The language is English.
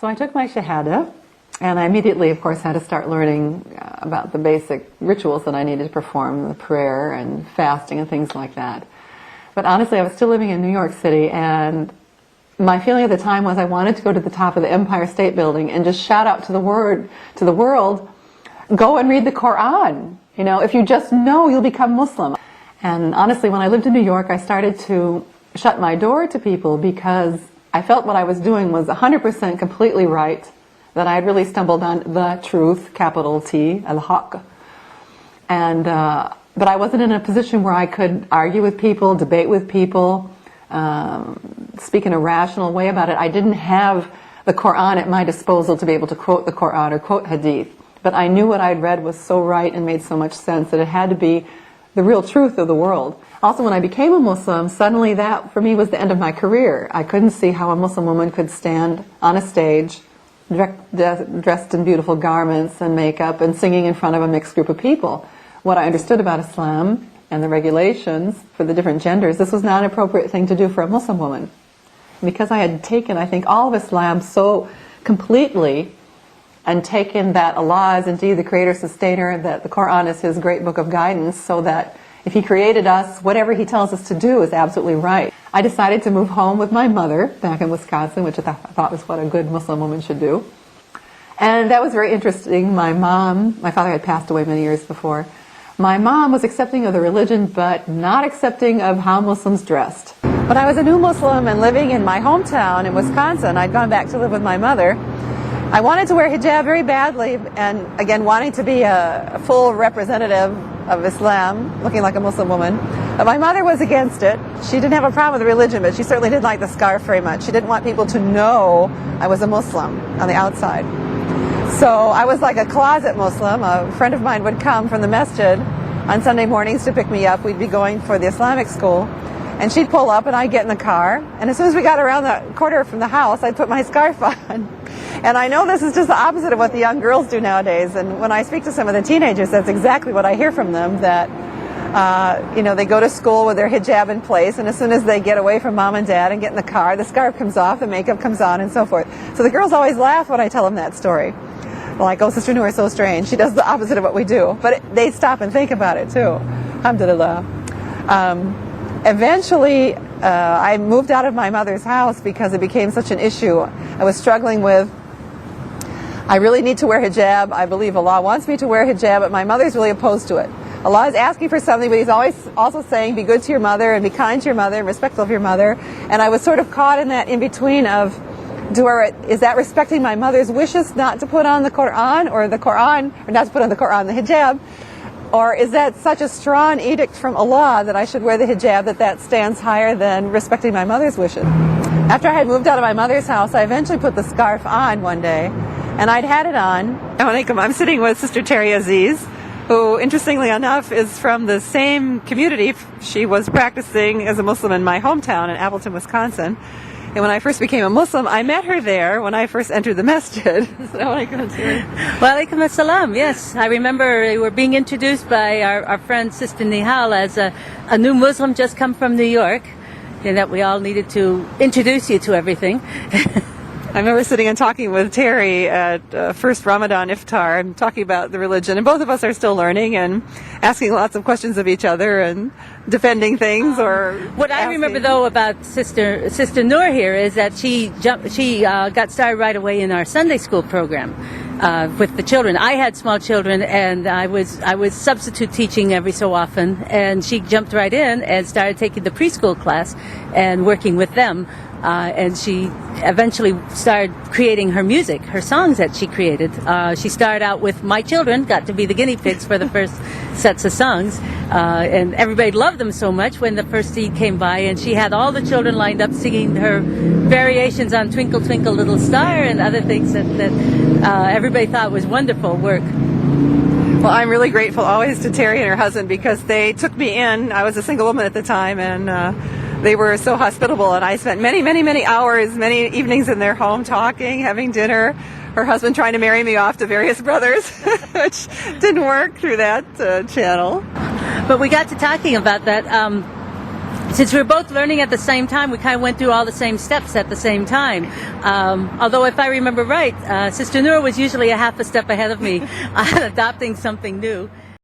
So I took my Shahada, and I immediately, of course, had to start learning about the basic rituals that I needed to perform, the prayer and fasting and things like that. But honestly, I was still living in New York City, and my feeling at the time was I wanted to go to the top of the Empire State Building and just shout out to the world, go and read the Quran. You know, if you just know, you'll become Muslim. And honestly, when I lived in New York, I started to shut my door to people because I felt what I was doing was 100% completely right, that I had really stumbled on the truth, capital T, al-haq. And, but I wasn't in a position where I could argue with people, debate with people, speak in a rational way about it. I didn't have the Quran at my disposal to be able to quote the Quran or quote hadith. But I knew what I'd read was so right and made so much sense that it had to be the real truth of the world. Also, when I became a Muslim, suddenly that, for me, was the end of my career. I couldn't see how a Muslim woman could stand on a stage, dressed in beautiful garments and makeup, and singing in front of a mixed group of people. What I understood about Islam and the regulations for the different genders, this was not an appropriate thing to do for a Muslim woman. Because I had taken, I think, all of Islam so completely, and taken that Allah is indeed the creator, sustainer, that the Quran is his great book of guidance, so that if he created us, whatever he tells us to do is absolutely right. I decided to move home with my mother back in Wisconsin, which I thought was what a good Muslim woman should do. And that was very interesting. My father had passed away many years before. My mom was accepting of the religion, but not accepting of how Muslims dressed. When I was a new Muslim and living in my hometown in Wisconsin, I'd gone back to live with my mother. I wanted to wear hijab very badly, and again, wanting to be a full representative of Islam, looking like a Muslim woman. But my mother was against it. She didn't have a problem with religion, but she certainly didn't like the scarf very much. She didn't want people to know I was a Muslim on the outside. So I was like a closet Muslim. A friend of mine would come from the masjid on Sunday mornings to pick me up. We'd be going for the Islamic school. And she'd pull up and I'd get in the car. And as soon as we got around the corner from the house, I'd put my scarf on. And I know this is just the opposite of what the young girls do nowadays. And when I speak to some of the teenagers, that's exactly what I hear from them, that they go to school with their hijab in place, and as soon as they get away from mom and dad and get in the car, the scarf comes off, the makeup comes on, and so forth. So the girls always laugh when I tell them that story. Like, oh, Sister Noor is so strange. She does the opposite of what we do. But they stop and think about it, too. Alhamdulillah. Eventually, I moved out of my mother's house because it became such an issue. I was struggling with, I really need to wear hijab. I believe Allah wants me to wear hijab, but my mother's really opposed to it. Allah is asking for something, but He's always also saying, be good to your mother and be kind to your mother and respectful of your mother. And I was sort of caught in that in-between of, is that respecting my mother's wishes not to put on the Quran, or not to put on the Quran, the hijab? Or is that such a strong edict from Allah that I should wear the hijab, that stands higher than respecting my mother's wishes? After I had moved out of my mother's house, I eventually put the scarf on one day, and I'd had it on. I'm sitting with Sister Terry Aziz, who, interestingly enough, is from the same community. She was practicing as a Muslim in my hometown in Appleton, Wisconsin. And when I first became a Muslim, I met her there when I first entered the masjid. Walaikum assalam, yes. I remember we were being introduced by our friend Sister Nihal as a new Muslim just come from New York, and that we all needed to introduce you to everything. I remember sitting and talking with Terry at first Ramadan iftar and talking about the religion, and both of us are still learning and asking lots of questions of each other and defending things. What I remember though about Sister Noor here is that she got started right away in our Sunday school program with the children. I had small children, and I was substitute teaching every so often, and she jumped right in and started taking the preschool class and working with them. And she eventually started creating her music, her songs that she created. She started out with my children, got to be the guinea pigs for the first sets of songs, and everybody loved them so much when the first Eid came by, and she had all the children lined up singing her variations on Twinkle Twinkle Little Star and other things that everybody thought was wonderful work. Well, I'm really grateful always to Terry and her husband, because they took me in. I was a single woman at the time, and they were so hospitable, and I spent many hours, many evenings in their home talking, having dinner. Her husband trying to marry me off to various brothers, which didn't work through that channel. But we got to talking about that. since we were both learning at the same time, we kind of went through all the same steps at the same time. Although, if I remember right, Sister Noor was usually a half a step ahead of me on adopting something new.